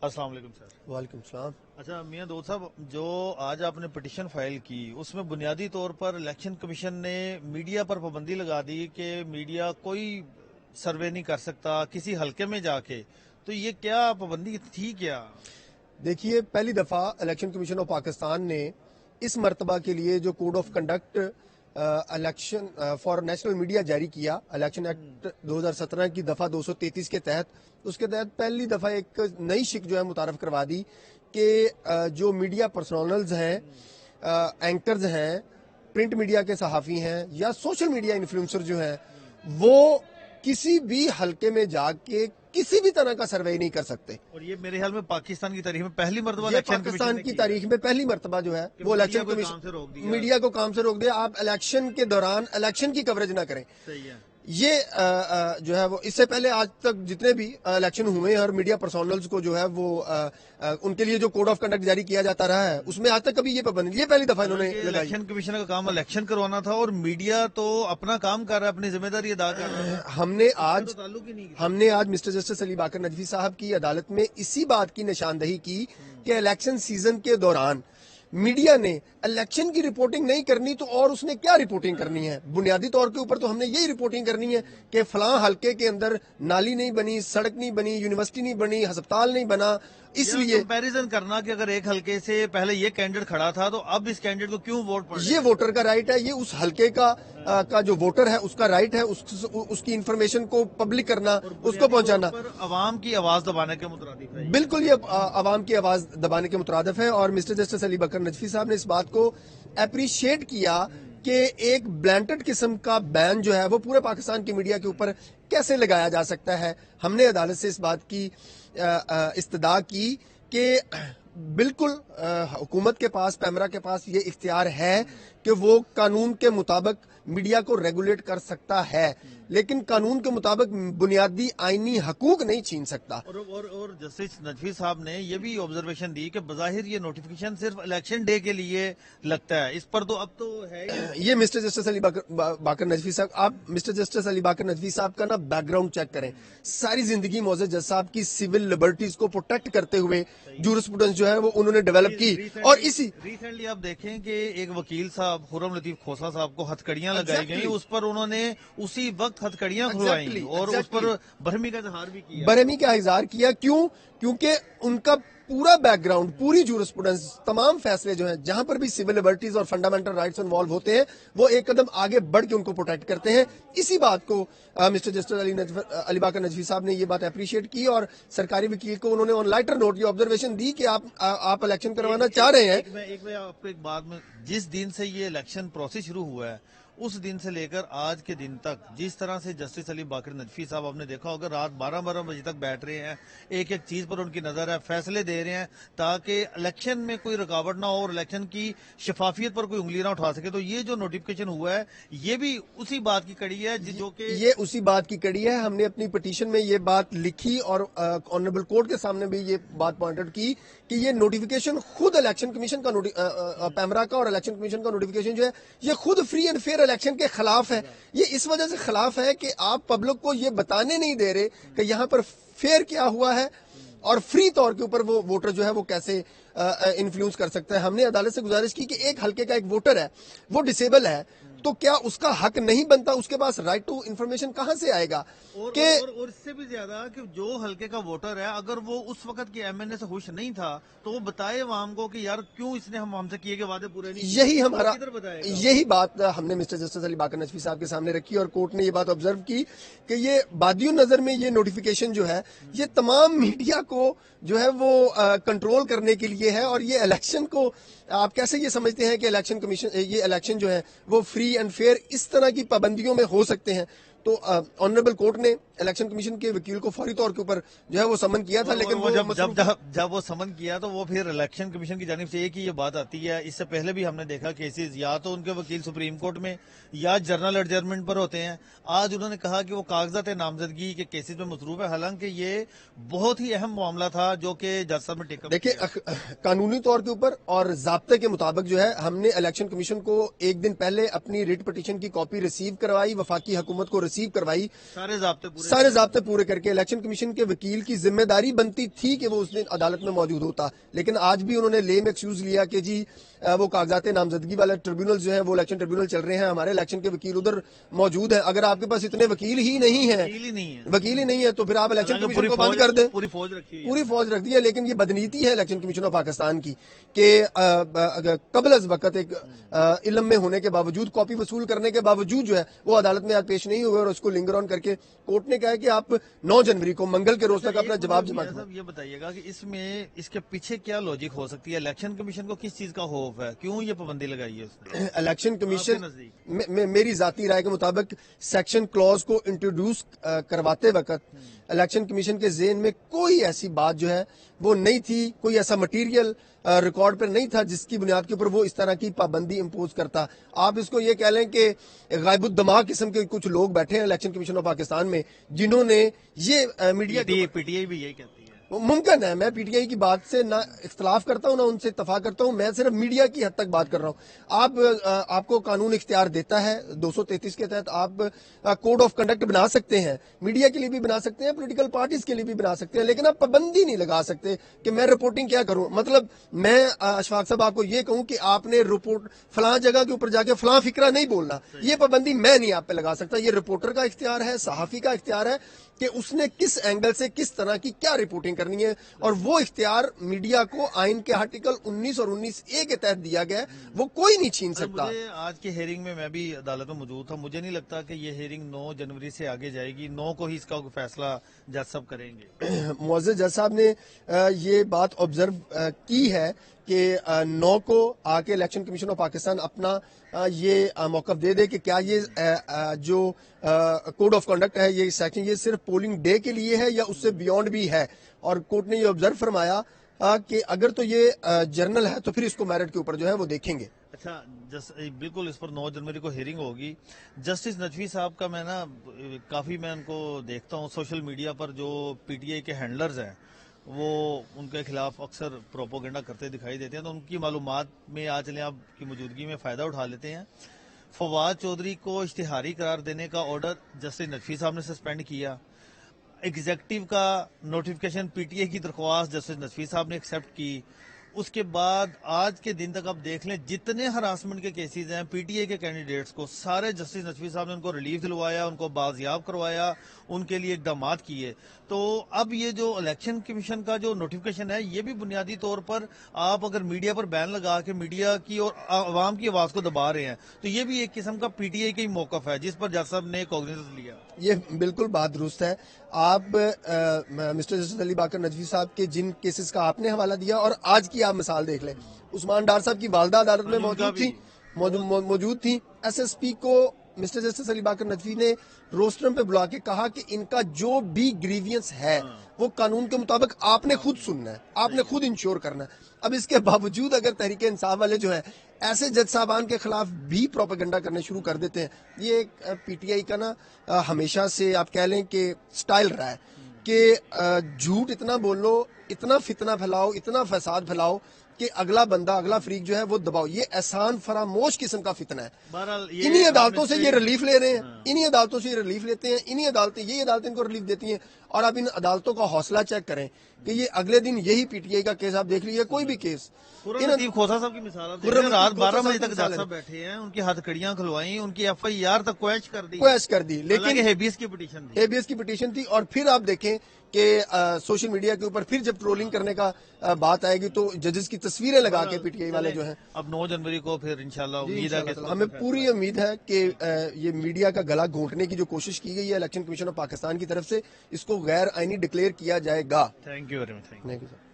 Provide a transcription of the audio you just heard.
السلام علیکم سر۔ وعلیکم السلام۔ اچھا میاں داؤد صاحب، جو آج آپ نے پٹیشن فائل کی اس میں بنیادی طور پر الیکشن کمیشن نے میڈیا پر پابندی لگا دی کہ میڈیا کوئی سروے نہیں کر سکتا کسی حلقے میں جا کے، تو یہ کیا پابندی تھی کیا؟ دیکھیے، پہلی دفعہ الیکشن کمیشن آف پاکستان نے اس مرتبہ کے لیے جو code of conduct election for national media جاری کیا، الیکشن ایکٹ 2017 کی دفعہ 233 کے تحت، اس کے تحت پہلی دفعہ ایک نئی شک جو ہے متعارف کروا دی کہ جو میڈیا پرسنلز ہیں، اینکرز ہیں، پرنٹ میڈیا کے صحافی ہیں یا سوشل میڈیا انفلوئنسر جو ہیں، وہ کسی بھی حلقے میں جا کے کسی بھی طرح کا سروے نہیں کر سکتے۔ اور یہ میرے خیال میں پاکستان کی تاریخ میں پہلی مرتبہ یہ پاکستان کی تاریخ میں پہلی مرتبہ جو ہے وہ الیکشن کمیشن میڈیا کو کام سے روک دیا، آپ الیکشن کے دوران الیکشن کی کوریج نہ کریں۔ صحیح ہے۔ یہ جو ہے وہ اس سے پہلے آج تک جتنے بھی الیکشن ہوئے ہیں اور میڈیا پرسنلز کو جو ہے وہ ان کے لیے جو کوڈ آف کنڈکٹ جاری کیا جاتا رہا ہے اس میں آج تک کبھی یہ پابندی، یہ پہلی دفعہ انہوں نے لگائی۔ الیکشن کمیشن کا کام الیکشن کروانا تھا اور میڈیا تو اپنا کام کر رہا ہے، اپنی ذمہ داری ادا کر رہا ہے۔ ہم نے آج مسٹر جسٹس علی باقر نجوی صاحب کی عدالت میں اسی بات کی نشاندہی کی کہ الیکشن سیزن کے دوران میڈیا نے الیکشن کی رپورٹنگ نہیں کرنی تو اور اس نے کیا رپورٹنگ کرنی ہے؟ بنیادی طور کے اوپر تو ہم نے یہی رپورٹنگ کرنی ہے کہ فلاں حلقے کے اندر نالی نہیں بنی، سڑک نہیں بنی، یونیورسٹی نہیں بنی، ہسپتال نہیں بنا، اس لیے کمپیریزن کرنا کہ اگر ایک حلقے سے پہلے یہ کینڈیڈیٹ کھڑا تھا تو اب اس کینڈیڈیٹ کو کیوں ووٹ پڑ رہا ہے؟ یہ ووٹر کا رائٹ ہے، یہ اس حلقے کا جو ووٹر ہے اس کا رائٹ ہے، اس کی انفارمیشن کو پبلک کرنا، اس کو پہنچانا۔ عوام کی آواز دبانے کے مترادف ہے۔ بالکل یہ عوام کی آواز دبانے کے مترادف ہے، اور مسٹر جسٹس علی باقر نجوی صاحب نے اس بات کو اپریشیٹ کیا کہ ایک بلینٹڈ قسم کا بین جو ہے وہ پورے پاکستان کی میڈیا کے اوپر کیسے لگایا جا سکتا ہے۔ ہم نے عدالت سے اس بات کی استدعا کی کہ بالکل حکومت کے پاس، پیمرا کے پاس یہ اختیار ہے کہ وہ قانون کے مطابق میڈیا کو ریگولیٹ کر سکتا ہے، لیکن قانون کے مطابق بنیادی آئینی حقوق نہیں چھین سکتا۔ اور جسٹس نجوی صاحب نے یہ بھی آبزرویشن دی کہ بظاہر یہ نوٹیفیکیشن صرف الیکشن ڈے کے لیے لگتا ہے، اس پر تو اب تو ہے یہ مسٹر جسٹس علی باقر نجوی صاحب، آپ مسٹر جسٹس علی باقر نجوی صاحب کا نا بیک گراؤنڈ چیک کریں۔ ساری زندگی معزز جج صاحب کی سول لبرٹیز کو پروٹیکٹ کرتے ہوئے جورسپروڈنس جو ہے وہ انہوں نے ڈیولپ کی، اور اسی ریسنٹلی آپ دیکھیں کہ ایک وکیل صاحب خرم لطیف کھوسا صاحب کو ہتھکڑیاں لگائی گئی، اس پر انہوں نے اسی وقت ہتھکڑیاں کھلوائیں اور اس پر برہمی کا اظہار بھی کیا۔ برہمی کا اظہار کیا، کیونکہ ان کا پورا بیک گراؤنڈ، پوری جورسپروڈنس، تمام فیصلے جو ہیں جہاں پر بھی سول لبرٹیز اور فنڈامنٹل رائٹس انوالو ہوتے ہیں وہ ایک قدم آگے بڑھ کے ان کو پروٹیکٹ کرتے ہیں۔ اسی بات کو مسٹر جسٹس علی باقر نجوی صاحب نے یہ بات اپریشیٹ کی، اور سرکاری وکیل کو انہوں نے آن لائٹر نوٹ یہ آبزرویشن دی کہ آپ الیکشن کروانا چاہ رہے ہیں۔ میں آپ کو ایک بات میں، جس دن سے یہ الیکشن پروسیس شروع ہوا ہے اس دن سے لے کر آج کے دن تک جس طرح سے جسٹس علی باقر نجوی صاحب آپ نے دیکھا ہوگا رات 12 بجے تک بیٹھ رہے ہیں، ایک ایک چیز پر ان کی نظر ہے، فیصلے دے رہے ہیں تاکہ الیکشن میں کوئی رکاوٹ نہ ہو اور الیکشن کی شفافیت پر کوئی انگلی نہ اٹھا سکے۔ تو یہ جو نوٹیفیکیشن ہوا ہے یہ بھی اسی بات کی کڑی ہے جو کہ یہ اسی بات کی کڑی ہے۔ ہم نے اپنی پٹیشن میں یہ بات لکھی اور آنریبل کورٹ کے سامنے بھی یہ بات پوائنٹ کی کہ یہ نوٹیفیکیشن خود الیکشن کمیشن کا، پیمرا کا اور الیکشن کمیشن کا نوٹیفیکیشن جو ہے یہ خود فری اینڈ فیئر الیکشن کے خلاف ہے۔ یہ اس وجہ سے خلاف ہے کہ آپ پبلک کو یہ بتانے نہیں دے رہے کہ یہاں پر فیئر کیا ہوا ہے اور فری طور کے اوپر وہ ووٹر جو ہے وہ کیسے انفلوئنس کر سکتا ہے۔ ہم نے عدالت سے گزارش کی کہ ایک حلقے کا ایک ووٹر ہے، وہ ڈسیبل ہے، تو کیا اس کا حق نہیں بنتا؟ اس کے پاس رائٹ ٹو انفارمیشن کہاں سے آئے گا؟ اور اس سے بھی زیادہ کہ جو حلقے کا ووٹر ہے اگر وہ اس وقت کے ایم این اے سے خوش نہیں تھا تو وہ بتائے عوام کو کہ یار کیوں اس نے ہم سے کیے کہ وعدے پورے نہیں، یہی بات ہم نے مسٹر جسٹس علی باقر نجوی صاحب کے سامنے رکھی، اور کورٹ نے یہ بات آبزرو کی کہ یہ بادی النظر میں یہ نوٹیفیکیشن جو ہے یہ تمام میڈیا کو جو ہے وہ کنٹرول کرنے کے لیے ہے، اور یہ الیکشن کو آپ کیسے یہ سمجھتے ہیں کہ الیکشن کمیشن یہ الیکشن جو ہے وہ فری اینڈ فیئر اس طرح کی پابندیوں میں ہو سکتے ہیں؟ تو آنریبل کورٹ نے الیکشن کمیشن کے وکیل کو فوری طور کے اوپر جو ہے وہ سمن کیا تھا، لیکن جب وہ سمن کیا تو وہ پھر الیکشن کمیشن کی جانب سے ایک ہی یہ بات آتی ہے، اس سے پہلے بھی ہم نے دیکھا کیسز یا تو ان کے وکیل سپریم کورٹ میں یا جرنل ایڈجرمنٹ پر ہوتے ہیں۔ آج انہوں نے کہا کہ وہ کاغذات نامزدگی کے کیسز میں مصروف ہے، حالانکہ یہ بہت ہی اہم معاملہ تھا جو کہ جج صاحب نے ٹیک اپ کیا۔ دیکھیں، قانونی طور کے اوپر اور ضابطے کے مطابق جو ہے ہم نے الیکشن کمیشن کو ایک دن پہلے اپنی ریٹ پٹیشن کی کاپی ریسیو کروائی، وفاقی حکومت کو ریسیو کروائی، سارے ضابطے سارے ضابطے پورے کر کے الیکشن کمیشن کے وکیل کی ذمہ داری بنتی تھی کہ وہ اس دن عدالت میں موجود ہوتا، لیکن آج بھی انہوں نے لیم ایکسکیوز لیا کہ جی وہ کاغذات نامزدگی والے ٹریبیونل جو ہیں وہ الیکشن ٹریبیونل چل رہے ہیں، ہمارے الیکشن کے وکیل ادھر موجود ہیں۔ اگر آپ کے پاس اتنے وکیل ہی نہیں ہیں تو پھر آپ الیکشن کمیشن کو بند کر دیں۔ پوری فوج رکھ دی ہے، لیکن یہ بدنیتی ہے الیکشن کمیشن آف پاکستان کی کہ قبل از وقت ایک علم میں ہونے کے باوجود، کاپی وصول کرنے کے باوجود جو ہے وہ عدالت میں آج پیش نہیں ہوئے، اور اس کو لنگر آن کر کے کورٹ نے کہا ہے کہ آپ 9 جنوری کو منگل کے روز تک اپنا جواب جمع کریں۔ یہ بتائیے گا کہ اس میں اس کے پیچھے کیا لاجک ہو سکتی ہے؟ الیکشن کمیشن کو کس چیز کا خوف ہے؟ کیوں یہ پابندی لگائی ہے اس نے؟ الیکشن کمیشن میری ذاتی رائے کے مطابق سیکشن کلوز کو انٹروڈیوس کرواتے وقت الیکشن کمیشن کے ذہن میں کوئی ایسی بات جو ہے وہ نہیں تھی، کوئی ایسا مٹیریل ریکارڈ پر نہیں تھا جس کی بنیاد کے اوپر وہ اس طرح کی پابندی امپوز کرتا۔ آپ اس کو یہ کہہ لیں کہ غائب الدماغ قسم کے کچھ لوگ بیٹھے ہیں الیکشن کمیشن آف پاکستان میں، جنہوں نے یہ میڈیا پی ٹی آئی بھی یہی کہتی ہے۔ ممکن ہے، میں پی ٹی آئی کی بات سے نہ اختلاف کرتا ہوں نہ ان سے اتفاق کرتا ہوں، میں صرف میڈیا کی حد تک بات کر رہا ہوں۔ آپ کو قانون اختیار دیتا ہے 233 کے تحت، آپ کوڈ آف کنڈکٹ بنا سکتے ہیں، میڈیا کے لیے بھی بنا سکتے ہیں، پولیٹیکل پارٹیز کے لیے بھی بنا سکتے ہیں، لیکن آپ پابندی نہیں لگا سکتے کہ میں رپورٹنگ کیا کروں۔ مطلب میں اشفاق صاحب آپ کو یہ کہوں کہ آپ نے رپورٹ فلاں جگہ کے اوپر جا کے فلاں فکرہ نہیں بولنا، یہ پابندی میں نہیں آپ پہ لگا سکتا۔ یہ رپورٹر کا اختیار ہے، صحافی کا اختیار ہے کہ اس نے کس اینگل سے کس طرح کی کیا رپورٹنگ کرنی ہے، اور وہ اختیار میڈیا کو آئین کے آرٹیکل 19 اور 19A کے تحت دیا گیا ہے، وہ کوئی نہیں چھین سکتا۔ آج کی ہیئرنگ میں بھی عدالت میں موجود تھا، مجھے نہیں لگتا کہ یہ ہیئرنگ 9 جنوری سے آگے جائے گی، 9 کو ہی اس کا فیصلہ جج صاحب کریں گے۔ معزز جج صاحب نے یہ بات آبزرو کی ہے کہ 9 کو آ کے الیکشن کمیشن آف پاکستان اپنا یہ موقف دے دے کہ کیا یہ جو کوڈ آف کنڈکٹ ہے، یہ سیکشن یہ صرف پولنگ ڈے کے لیے ہے یا اس سے بیونڈ بھی ہے، اور کورٹ نے یہ آبزرو فرمایا کہ اگر تو یہ جرنل ہے تو پھر اس کو میرٹ کے اوپر جو ہے وہ دیکھیں گے۔ اچھا بالکل، اس پر 9 جنوری کو ہیئرنگ ہوگی۔ جسٹس نجفی صاحب کا میں کافی میں ان کو دیکھتا ہوں سوشل میڈیا پر، جو پی ٹی آئی کے ہینڈلرز ہیں وہ ان کے خلاف اکثر پروپوگنڈا کرتے دکھائی دیتے ہیں، تو ان کی معلومات میں آج چلیں آپ کی موجودگی میں فائدہ اٹھا لیتے ہیں۔ فواد چودھری کو اشتہاری قرار دینے کا آرڈر جسٹس نجفی صاحب نے سسپینڈ کیا، ایگزیکٹو کا نوٹیفکیشن پی ٹی آئی کی درخواست جسٹس نجفی صاحب نے ایکسیپٹ کی۔ اس کے بعد آج کے دن تک آپ دیکھ لیں جتنے ہراسمنٹ کے کیسز ہیں پی ٹی آئی کے کینڈیڈیٹس کو، سارے جسٹس نجفی صاحب نے ان کو ریلیف دلوایا، ان کو بازیاب کروایا، ان کے لیے اقدامات کیے۔ تو اب یہ جو الیکشن کمیشن کا جو نوٹیفکیشن ہے، یہ بھی بنیادی طور پر آپ اگر میڈیا پر بین لگا کے میڈیا کی اور عوام کی آواز کو دبا رہے ہیں، تو یہ بھی ایک قسم کا پی ٹی آئی کا ہی موقف ہے جس پر جج صاحب نے کوگنیزنس لیا۔ یہ بالکل بات درست ہے۔ آپ مسٹر جسٹس علی باقر نجفی صاحب کے جن کیسز کا آپ نے حوالہ دیا، اور آج کی آپ مثال دیکھ لیں، عثمان ڈار صاحب کی والدہ عدالت میں موجود تھی، ایس ایس پی کو مسٹر جسٹس علی باقر نجفی نے روسٹرم پہ بلا کے کہا کہ ان کا جو بھی گریوینس ہے وہ قانون کے مطابق آپ نے خود سننا ہے، آپ نے خود انشور کرنا ہے۔ اب اس کے باوجود اگر تحریک انصاف والے جو ہے ایسے جج صاحبان کے خلاف بھی پروپیگنڈا کرنے شروع کر دیتے ہیں، یہ ایک پی ٹی آئی کا ہمیشہ سے آپ کہہ لیں کہ سٹائل رہا ہے کہ جھوٹ اتنا بولو، اتنا فتنہ پھیلاؤ، اتنا فساد پھیلاؤ کہ اگلا بندہ، اگلا فریق جو ہے وہ دباؤ۔ یہ احسان فراموش قسم کا فتنہ ہے۔ انہی عدالتوں سے یہ ریلیف لے رہے ہیں، انہی عدالتوں سے یہ ریلیف لیتے ہیں، انہی عدالتیں، یہی عدالتیں ان کو ریلیف دیتی ہیں، اور آپ ان عدالتوں کا حوصلہ چیک کریں کہ یہ اگلے دن یہی پی ٹی آئی کا کیس آپ دیکھ لیجیے، کوئی بھی کیس، لطیف کھوسا صاحب کی مثال رات 12 بجے تک جج صاحب بیٹھے ہیں، ان کی ہتھ کڑیاں کھلوائیں، ان کی ایف آئی آر تک کویش کر دی، لیکن ہیبیس کی پٹیشن تھی۔ اور پھر آپ دیکھیں کہ سوشل میڈیا کے اوپر پھر جب ٹرولنگ کرنے کا بات آئے گی تو ججز کی تصویریں لگا کے پی ٹی آئی والے جو ہیں، اب 9 جنوری کو پھر انشاءاللہ امید ہے کہ ہمیں پوری امید ہے کہ یہ میڈیا کا گلا گھونٹنے کی جو کوشش کی گئی ہے الیکشن کمیشن آف پاکستان کی طرف سے، اس کو غیر آئینی ڈکلیئر کیا جائے گا۔ Thank you very much.